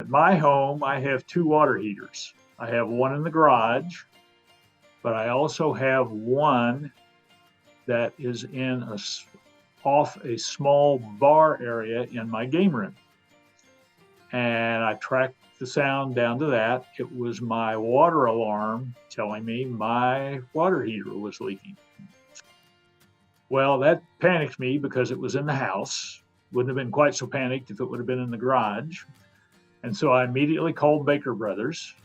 At my home, I have two water heaters. I have one in the garage, but I also have one that is off a small bar area in my game room. And I tracked the sound down to that. It was my water alarm telling me my water heater was leaking. Well, that panicked me because it was in the house. Wouldn't have been quite so panicked if it would have been in the garage. And so I immediately called Baker Brothers,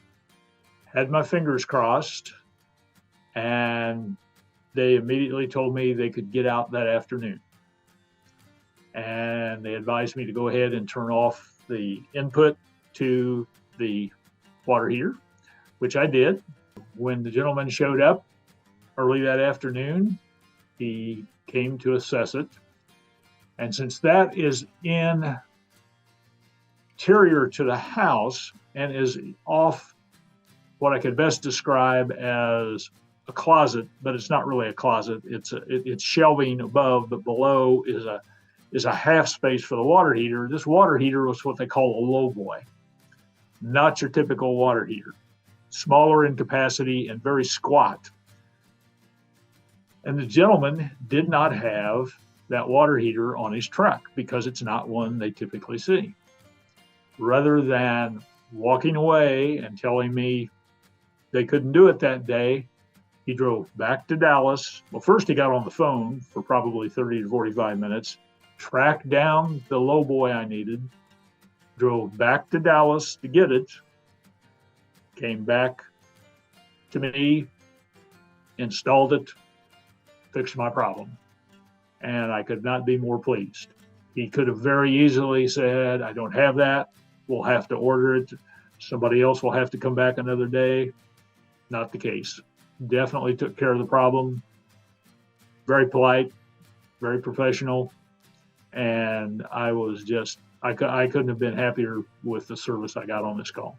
had my fingers crossed, and they immediately told me they could get out that afternoon. And they advised me to go ahead and turn off the input to the water heater, which I did. When the gentleman showed up early that afternoon, he came to assess it. And since that is interior to the house and is off what I could best describe as a closet, but it's not really a closet. It's shelving above, but below is a half space for the water heater. This water heater was what they call a low boy, not your typical water heater, smaller in capacity and very squat. And the gentleman did not have that water heater on his truck because it's not one they typically see. Rather than walking away and telling me they couldn't do it that day, he drove back to Dallas. Well, first he got on the phone for probably 30 to 45 minutes, tracked down the low boy I needed, drove back to Dallas to get it, came back to me, installed it, fixed my problem. And I could not be more pleased. He could have very easily said, I don't have that. We'll have to order it. Somebody else will have to come back another day. Not the case. Definitely took care of the problem. Very polite, very professional. And I couldn't have been happier with the service I got on this call.